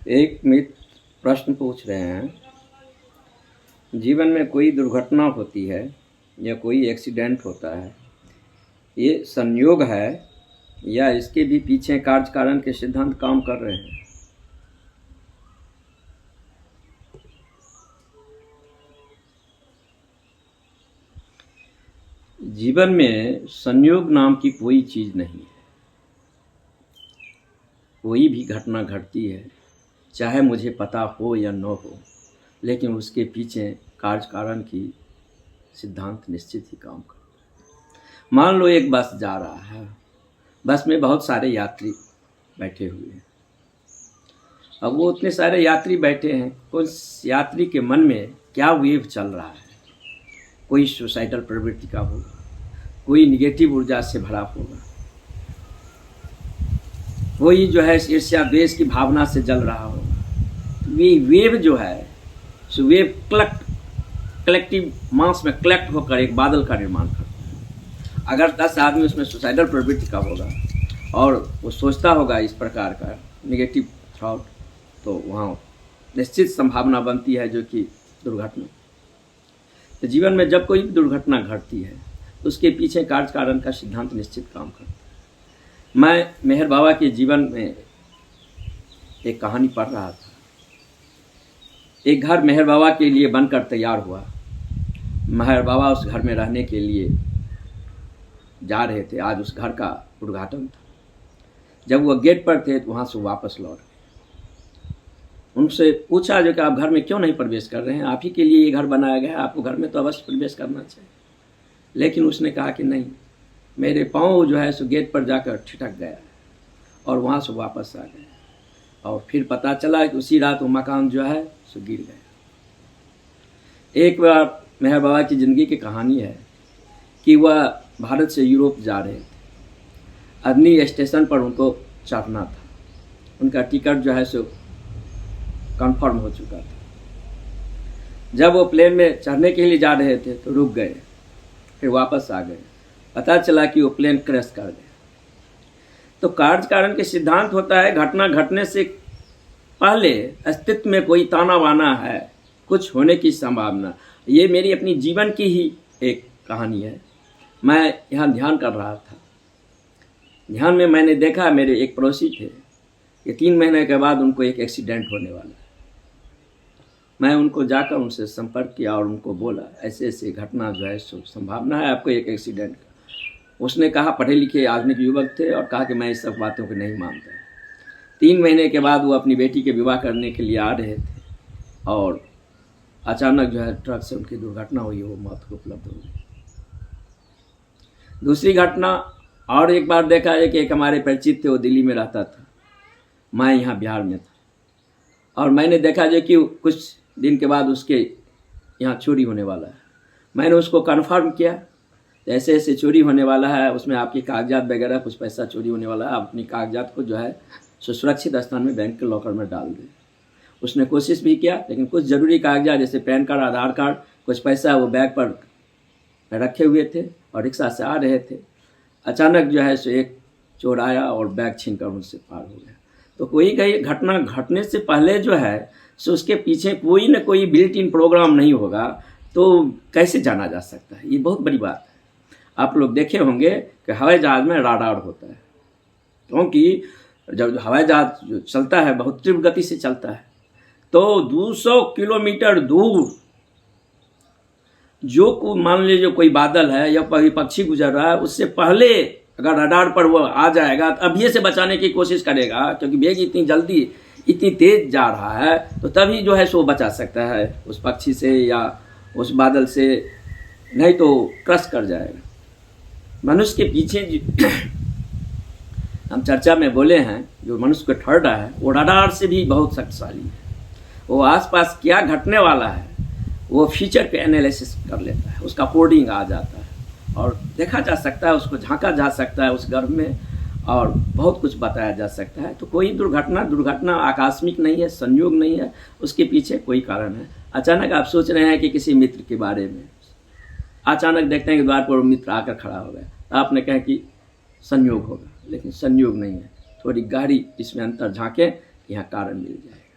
एक मित्र प्रश्न पूछ रहे हैं, जीवन में कोई दुर्घटना होती है या कोई एक्सीडेंट होता है, ये संयोग है या इसके भी पीछे कार्य कारण के सिद्धांत काम कर रहे हैं। जीवन में संयोग नाम की कोई चीज़ नहीं है। कोई भी घटना घटती है, चाहे मुझे पता हो या न हो, लेकिन उसके पीछे कार्य कारण की सिद्धांत निश्चित ही काम करता है। मान लो एक बस जा रहा है, बस में बहुत सारे यात्री बैठे हुए हैं। अब वो उतने सारे यात्री बैठे हैं, उस यात्री के मन में क्या वेव चल रहा है। कोई सुसाइडल प्रवृत्ति का होगा, कोई निगेटिव ऊर्जा से भरा होगा, कोई जो है ईर्ष्या द्वेष की भावना से जल रहा होगा। ये वेव जो है सो वेव कलेक्टिव मास में कलेक्ट होकर एक बादल का निर्माण करता है। अगर 10 आदमी उसमें सुसाइडल प्रवृत्ति का होगा और वो सोचता होगा इस प्रकार का निगेटिव थॉट, तो वहाँ निश्चित संभावना बनती है जो कि दुर्घटना। तो जीवन में जब कोई दुर्घटना घटती है तो उसके पीछे कार्य कारण का सिद्धांत निश्चित काम करता है। मैं मेहर बाबा के जीवन में एक कहानी पढ़ रहा था। एक घर मेहर बाबा के लिए बनकर तैयार हुआ। मेहर बाबा उस घर में रहने के लिए जा रहे थे। आज उस घर का उद्घाटन था। जब वह गेट पर थे तो वहाँ से वापस लौट गए। उनसे पूछा जो कि आप घर में क्यों नहीं प्रवेश कर रहे हैं, आप ही के लिए ये घर बनाया गया है, आपको घर में तो अवश्य प्रवेश करना चाहिए। लेकिन उसने कहा कि नहीं, मेरे पाँव जो है सो गेट पर जाकर ठिठक गया और वहाँ से वापस आ गए। और फिर पता चला कि उसी रात वो मकान जो है सो गिर गया। एक बार मेहर बाबा की ज़िंदगी की कहानी है कि वह भारत से यूरोप जा रहे थे। अदनी स्टेशन पर उनको चढ़ना था। उनका टिकट जो है सो कंफर्म हो चुका था। जब वो प्लेन में चढ़ने के लिए जा रहे थे तो रुक गए, फिर वापस आ गए। पता चला कि वो प्लेन क्रैश कर गया। तो कार्य कारण के सिद्धांत होता है, घटना घटने से पहले अस्तित्व में कोई ताना बाना है, कुछ होने की संभावना। ये मेरी अपनी जीवन की ही एक कहानी है। मैं यहाँ ध्यान कर रहा था। ध्यान में मैंने देखा मेरे एक पड़ोसी थे कि 3 महीने के बाद उनको एक एक्सीडेंट होने वाला है। मैं उनको जाकर उनसे संपर्क किया और उनको बोला ऐसे ऐसे घटना जो है सो संभावना है आपको एक एक्सीडेंट का। उसने कहा, पढ़े लिखे आधुनिक युवक थे, और कहा कि मैं इस सब बातों को नहीं मानता। 3 महीने के बाद वो अपनी बेटी के विवाह करने के लिए आ रहे थे और अचानक जो है ट्रक से उनकी दुर्घटना हुई, वो मौत को उपलब्ध हो गई। दूसरी घटना और एक बार देखा है कि एक हमारे परिचित थे, वो दिल्ली में रहता था, मैं यहाँ बिहार में था, और मैंने देखा जो कि कुछ दिन के बाद उसके यहाँ चोरी होने वाला है। मैंने उसको कन्फर्म किया, ऐसे ऐसे चोरी होने वाला है, उसमें आपकी कागजात वगैरह कुछ पैसा चोरी होने वाला है, आप अपनी कागजात को जो है सुरक्षित स्थान में बैंक के लॉकर में डाल दें। उसने कोशिश भी किया, लेकिन कुछ ज़रूरी कागजात जैसे पैन कार्ड, आधार कार्ड, कुछ पैसा वो बैग पर रखे हुए थे और रिक्शा से आ रहे थे। अचानक जो है सो एक चोर आया और बैग छीन कर उनसे पार हो गया। तो कोई कहीं घटना घटने से पहले जो है सो उसके पीछे कोई ना कोई बिल्ट इन प्रोग्राम नहीं होगा तो कैसे जाना जा सकता है। ये बहुत बड़ी बात है। आप लोग देखे होंगे कि हवाई जहाज़ में राडार होता है, क्योंकि जब हवाई जहाज़ चलता है बहुत तीव्र गति से चलता है, तो 200 किलोमीटर दूर जो को मान लीजिए कोई बादल है या कोई पक्षी गुजर रहा है, उससे पहले अगर रडार पर वो आ जाएगा तो अभी से बचाने की कोशिश करेगा, क्योंकि वेग इतनी जल्दी इतनी तेज जा रहा है, तो तभी जो है सो बचा सकता है उस पक्षी से या उस बादल से, नहीं तो क्रश कर जाएगा। मनुष्य के पीछे हम चर्चा में बोले हैं, जो मनुष्य को ठहर रहा है वो रडार से भी बहुत शक्तिशाली है। वो आसपास क्या घटने वाला है वो फ्यूचर पे एनालिसिस कर लेता है, उसका कोडिंग आ जाता है और देखा जा सकता है, उसको झांका जा सकता है उस गर्भ में, और बहुत कुछ बताया जा सकता है। तो कोई दुर्घटना आकस्मिक नहीं है, संयोग नहीं है, उसके पीछे कोई कारण है। अचानक आप सोच रहे हैं कि किसी मित्र के बारे में, अचानक देखते हैं कि द्वार पर मित्र आकर खड़ा हो गया, तो आपने कहा कि संयोग होगा, लेकिन संयोग नहीं है। थोड़ी गहरी इसमें अंतर झांके, यहाँ कारण मिल जाएगा।